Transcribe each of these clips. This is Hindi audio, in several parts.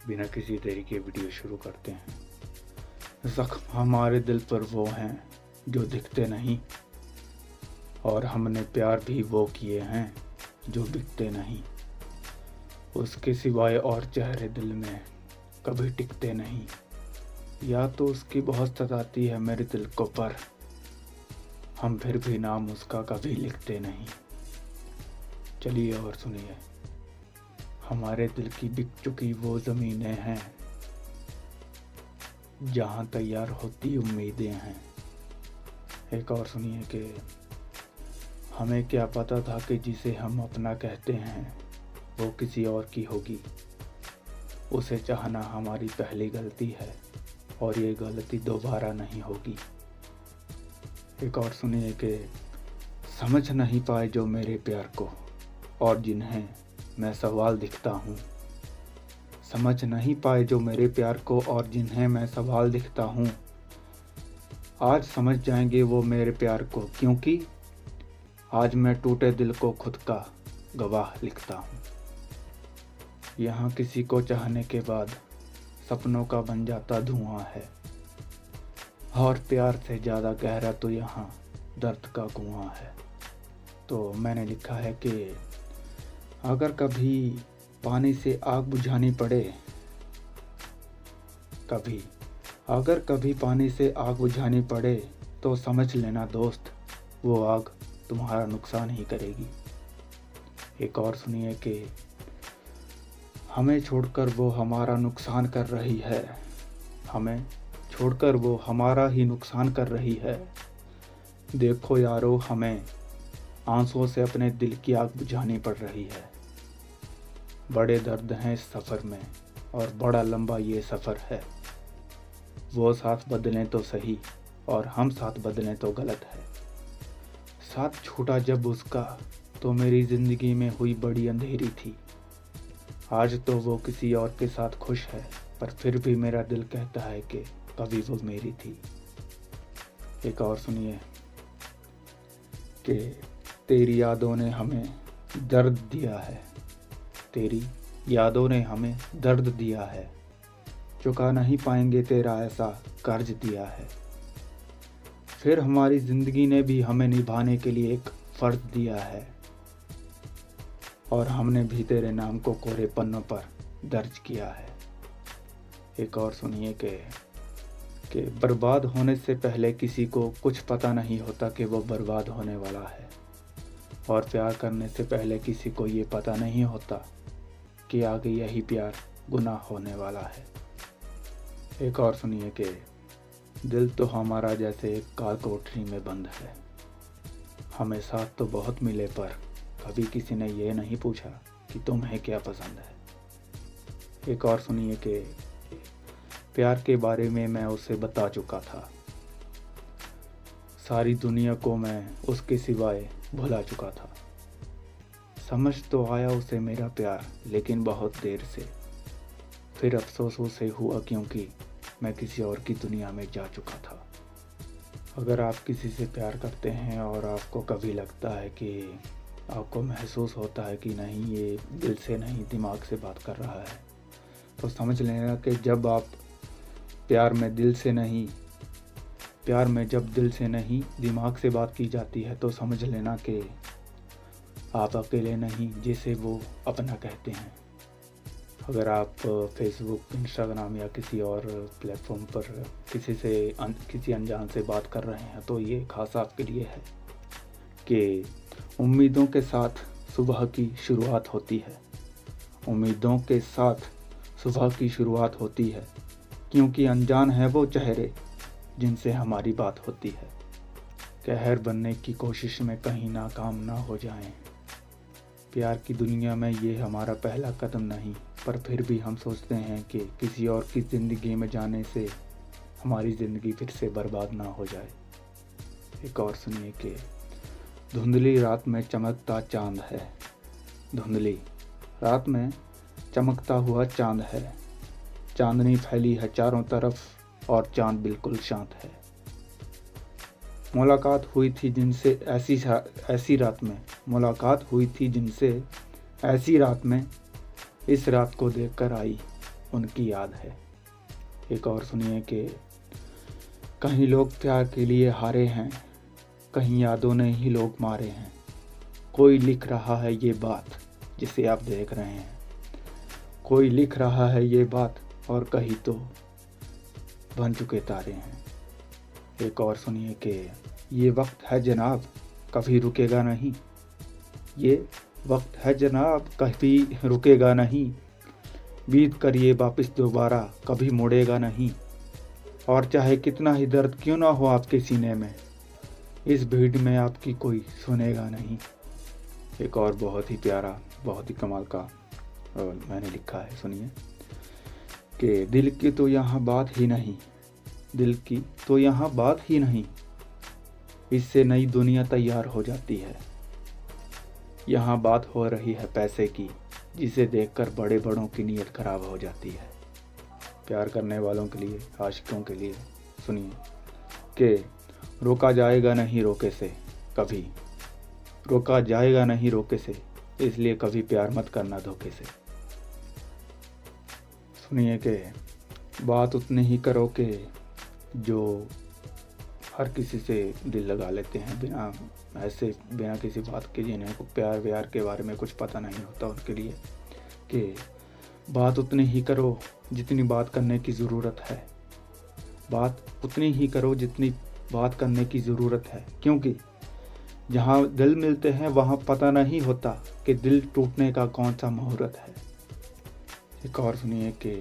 बिना किसी देरी के वीडियो शुरू करते हैं। ज़ख्म हमारे दिल पर वो हैं जो दिखते नहीं, और हमने प्यार भी वो किए हैं जो बिकते नहीं। उसके सिवाय और चेहरे दिल में कभी टिकते नहीं। या तो उसकी बहुत सताती है मेरे दिल को, पर हम फिर भी नाम उसका कभी लिखते नहीं। चलिए और सुनिए। हमारे दिल की बिक चुकी वो ज़मीनें हैं जहाँ तैयार होती उम्मीदें हैं। एक और सुनिए कि हमें क्या पता था कि जिसे हम अपना कहते हैं वो किसी और की होगी। उसे चाहना हमारी पहली गलती है और ये गलती दोबारा नहीं होगी। एक और सुनिए कि समझ नहीं पाए जो मेरे प्यार को और जिन्हें मैं सवाल दिखता हूँ। समझ नहीं पाए जो मेरे प्यार को और जिन्हें मैं सवाल दिखता हूँ। आज समझ जाएंगे वो मेरे प्यार को, क्योंकि आज मैं टूटे दिल को खुद का गवाह लिखता हूँ। यहाँ किसी को चाहने के बाद सपनों का बन जाता धुआं है, और प्यार से ज़्यादा गहरा तो यहाँ दर्द का कुआं है। तो मैंने लिखा है कि अगर कभी पानी से आग बुझानी पड़े, अगर कभी पानी से आग बुझानी पड़े तो समझ लेना दोस्त, वो आग तुम्हारा नुकसान ही करेगी। एक और सुनिए कि हमें छोड़कर वो हमारा नुकसान कर रही है। हमें छोड़कर वो हमारा ही नुकसान कर रही है। देखो यारो, हमें आंसुओं से अपने दिल की आग बुझानी पड़ रही है। बड़े दर्द हैं इस सफ़र में और बड़ा लंबा ये सफ़र है। वो साथ बदलें तो सही और हम साथ बदलें तो गलत है। साथ छूटा जब उसका तो मेरी ज़िंदगी में हुई बड़ी अंधेरी थी। आज तो वो किसी और के साथ खुश है, पर फिर भी मेरा दिल कहता है कि कभी वो मेरी थी। एक और सुनिए कि तेरी यादों ने हमें दर्द दिया है। तेरी यादों ने हमें दर्द दिया है। चुका नहीं पाएंगे तेरा ऐसा कर्ज दिया है। फिर हमारी ज़िंदगी ने भी हमें निभाने के लिए एक फ़र्ज दिया है, और हमने भी तेरे नाम को कोरे पन्नों पर दर्ज किया है। एक और सुनिए कि बर्बाद होने से पहले किसी को कुछ पता नहीं होता कि वो बर्बाद होने वाला है, और प्यार करने से पहले किसी को ये पता नहीं होता कि आगे यही प्यार गुनाह होने वाला है। एक और सुनिए कि दिल तो हमारा जैसे एक कार कोठरी में बंद है। हमें साथ तो बहुत मिले, पर कभी किसी ने ये नहीं पूछा कि तुम्हें क्या पसंद है। एक और सुनिए कि प्यार के बारे में मैं उसे बता चुका था। सारी दुनिया को मैं उसके सिवाय भुला चुका था। समझ तो आया उसे मेरा प्यार, लेकिन बहुत देर से। फिर अफसोस उसे हुआ क्योंकि मैं किसी और की दुनिया में जा चुका था। अगर आप किसी से प्यार करते हैं और आपको कभी लगता है कि आपको महसूस होता है कि नहीं, ये दिल से नहीं दिमाग से बात कर रहा है, तो समझ लेना कि जब आप प्यार में जब दिल से नहीं दिमाग से बात की जाती है, तो समझ लेना कि आप अकेले नहीं, जिसे वो अपना कहते हैं। अगर आप फेसबुक, इंस्टाग्राम या किसी और प्लेटफॉर्म पर किसी अनजान से बात कर रहे हैं, तो ये खास आपके लिए है कि उम्मीदों के साथ सुबह की शुरुआत होती है। उम्मीदों के साथ सुबह की शुरुआत होती है, क्योंकि अनजान है वो चेहरे जिनसे हमारी बात होती है। कहर बनने की कोशिश में कहीं नाकाम ना हो जाएं। प्यार की दुनिया में ये हमारा पहला कदम नहीं, पर फिर भी हम सोचते हैं कि किसी और की ज़िंदगी में जाने से हमारी ज़िंदगी फिर से बर्बाद ना हो जाए। एक और सुनिए कि धुंधली रात में चमकता चांद है। धुंधली रात में चमकता हुआ चांद है। चांदनी फैली है चारों तरफ और चांद बिल्कुल शांत है। मुलाकात हुई थी जिनसे ऐसी रात में, मुलाकात हुई थी जिनसे ऐसी रात में, इस रात को देखकर आई उनकी याद है। एक और सुनिए कि कहीं लोग प्यार के लिए हारे हैं, कहीं यादों ने ही लोग मारे हैं। कोई लिख रहा है ये बात जिसे आप देख रहे हैं, कोई लिख रहा है ये बात और कहीं तो बन चुके तारे हैं। एक और सुनिए कि ये वक्त है जनाब कभी रुकेगा नहीं, ये वक्त है जनाब कभी रुकेगा नहीं, बीत कर ये वापस दोबारा कभी मुड़ेगा नहीं। और चाहे कितना ही दर्द क्यों ना हो आपके सीने में, इस भीड़ में आपकी कोई सुनेगा नहीं। एक और बहुत ही प्यारा, बहुत ही कमाल का मैंने लिखा है, सुनिए कि दिल की तो यहाँ बात ही नहीं, दिल की तो यहाँ बात ही नहीं, इससे नई दुनिया तैयार हो जाती है। यहाँ बात हो रही है पैसे की, जिसे देखकर बड़े बड़ों की नीयत खराब हो जाती है। प्यार करने वालों के लिए, आशिकों के लिए सुनिए कि रोका जाएगा नहीं रोके से कभी, रोका जाएगा नहीं रोके से, इसलिए कभी प्यार मत करना धोखे से। सुनिए कि बात उतनी ही करो कि जो हर किसी से दिल लगा लेते हैं, बिना किसी बात के, जिन्हें प्यार व्यार के बारे में कुछ पता नहीं होता, उनके लिए कि बात उतनी ही करो जितनी बात करने की ज़रूरत है, बात उतनी ही करो जितनी बात करने की ज़रूरत है, क्योंकि जहाँ दिल मिलते हैं वहाँ पता नहीं होता कि दिल टूटने का कौन सा मुहूर्त है। एक और सुनिए कि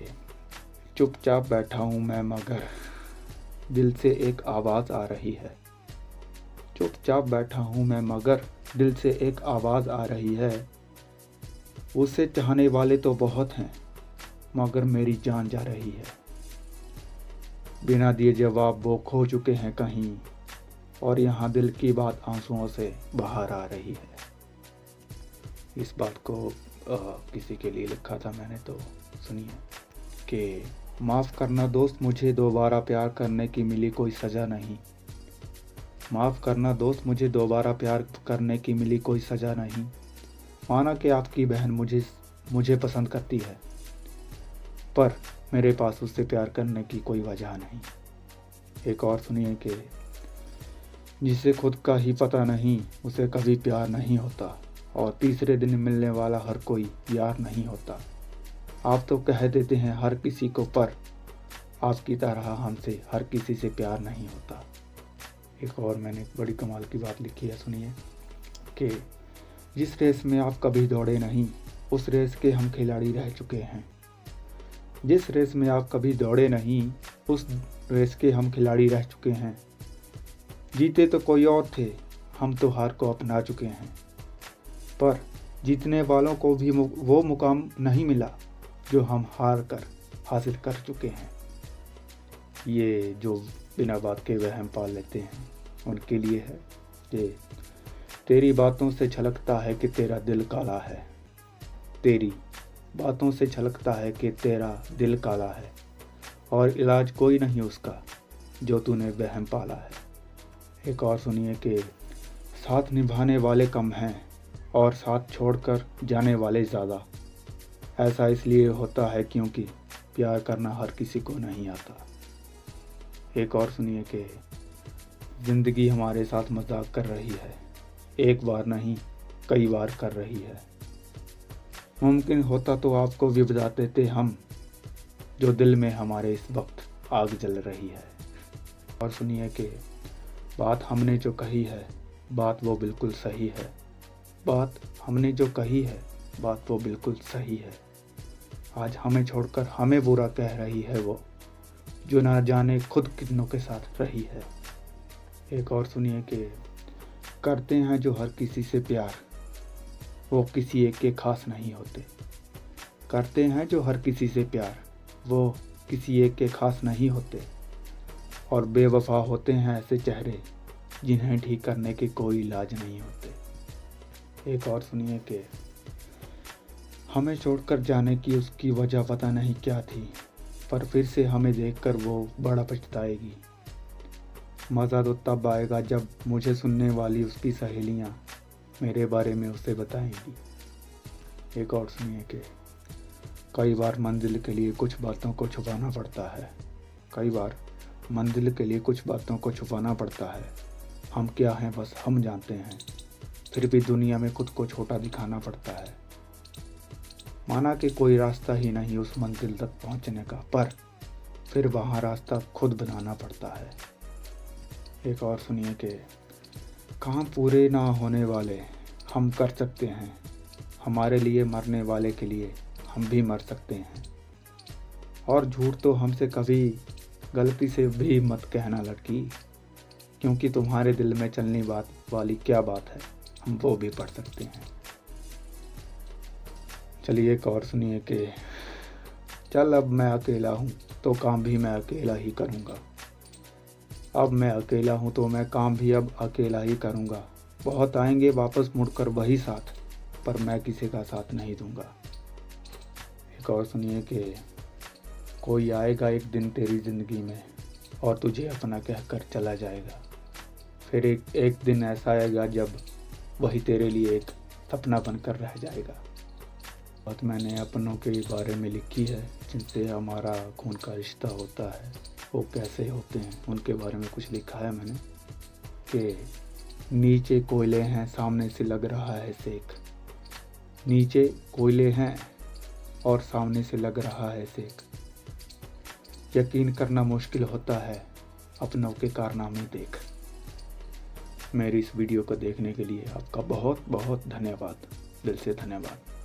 चुपचाप बैठा हूँ मैं मगर दिल से एक आवाज़ आ रही है, चुपचाप बैठा हूँ मैं मगर दिल से एक आवाज़ आ रही है। उसे चाहने वाले तो बहुत हैं मगर मेरी जान जा रही है। बिना दिए जवाब वो खो चुके हैं कहीं, और यहाँ दिल की बात आंसुओं से बाहर आ रही है। इस बात को किसी के लिए लिखा था मैंने, तो सुनिए कि माफ़ करना दोस्त मुझे दोबारा प्यार करने की मिली कोई सज़ा नहीं, माफ़ करना दोस्त मुझे दोबारा प्यार करने की मिली कोई सज़ा नहीं। माना कि आपकी बहन मुझे पसंद करती है, पर मेरे पास उससे प्यार करने की कोई वजह नहीं। एक और सुनिए कि जिसे खुद का ही पता नहीं उसे कभी प्यार नहीं होता, और तीसरे दिन मिलने वाला हर कोई यार नहीं होता। आप तो कह देते हैं हर किसी को, पर आपकी तरह हमसे हर किसी से प्यार नहीं होता। एक और मैंने बड़ी कमाल की बात लिखी है, सुनिए कि जिस रेस में आप कभी दौड़े नहीं उस रेस के हम खिलाड़ी रह चुके हैं, जिस रेस में आप कभी दौड़े नहीं उस रेस के हम खिलाड़ी रह चुके हैं। जीते तो कोई और थे, हम तो हार को अपना चुके हैं, पर जीतने वालों को भी वो मुकाम नहीं मिला जो हम हार कर हासिल कर चुके हैं। ये जो बिना बात के वहम पाल लेते हैं उनके लिए है कि तेरी बातों से छलकता है कि तेरा दिल काला है, तेरी बातों से छलकता है कि तेरा दिल काला है, और इलाज कोई नहीं उसका जो तूने वहम पाला है। एक और सुनिए कि साथ निभाने वाले कम हैं और साथ छोड़कर जाने वाले ज़्यादा। ऐसा इसलिए होता है क्योंकि प्यार करना हर किसी को नहीं आता। एक और सुनिए कि ज़िंदगी हमारे साथ मजाक कर रही है, एक बार नहीं कई बार कर रही है। मुमकिन होता तो आपको भी बता देते हम, जो दिल में हमारे इस वक्त आग जल रही है। और सुनिए कि बात हमने जो कही है बात वो बिल्कुल सही है, बात हमने जो कही है बात वो बिल्कुल सही है। आज हमें छोड़कर हमें बुरा कह रही है वो, जो ना जाने खुद कितनों के साथ रही है। एक और सुनिए कि करते हैं जो हर किसी से प्यार, वो किसी एक के खास नहीं होते। करते हैं जो हर किसी से प्यार, वो किसी एक के खास नहीं होते। और बेवफा होते हैं ऐसे चेहरे जिन्हें ठीक करने के कोई इलाज नहीं होते। एक और सुनिए कि हमें छोड़कर जाने की उसकी वजह पता नहीं क्या थी, पर फिर से हमें देखकर वो बड़ा पछताएगी। मज़ा तो तब आएगा जब मुझे सुनने वाली उसकी सहेलियाँ मेरे बारे में उसे बताएंगी। एक और सुनिए कि कई बार मंजिल के लिए कुछ बातों को छुपाना पड़ता है। कई बार मंजिल के लिए कुछ बातों को छुपाना पड़ता है। हम क्या हैं बस हम जानते हैं, फिर भी दुनिया में खुद को छोटा दिखाना पड़ता है। माना कि कोई रास्ता ही नहीं उस मंजिल तक पहुंचने का, पर फिर वहाँ रास्ता खुद बनाना पड़ता है। एक और सुनिए कि काम पूरे ना होने वाले हम कर सकते हैं, हमारे लिए मरने वाले के लिए हम भी मर सकते हैं। और झूठ तो हमसे कभी गलती से भी मत कहना लड़की, क्योंकि तुम्हारे दिल में चलने बात वाली क्या बात है हम वो भी पढ़ सकते हैं। चलिए एक और सुनिए कि चल अब मैं अकेला हूँ तो काम भी मैं अकेला ही करूँगा। अब मैं अकेला हूँ तो मैं काम भी अब अकेला ही करूँगा। बहुत आएंगे वापस मुड़कर वही साथ, पर मैं किसी का साथ नहीं दूँगा। एक और सुनिए कि कोई आएगा एक दिन तेरी ज़िंदगी में और तुझे अपना कहकर चला जाएगा। फिर एक दिन ऐसा आएगा जब वही तेरे लिए एक सपना बनकर रह जाएगा। बात मैंने अपनों के बारे में लिखी है, जिनसे हमारा खून का रिश्ता होता है, वो कैसे होते हैं उनके बारे में कुछ लिखा है मैंने कि नीचे कोयले हैं सामने से लग रहा है सेक। नीचे कोयले हैं और सामने से लग रहा है सेक। यकीन करना मुश्किल होता है अपनों के कारनामे देख। मेरी इस वीडियो को देखने के लिए आपका बहुत बहुत धन्यवाद, दिल से धन्यवाद।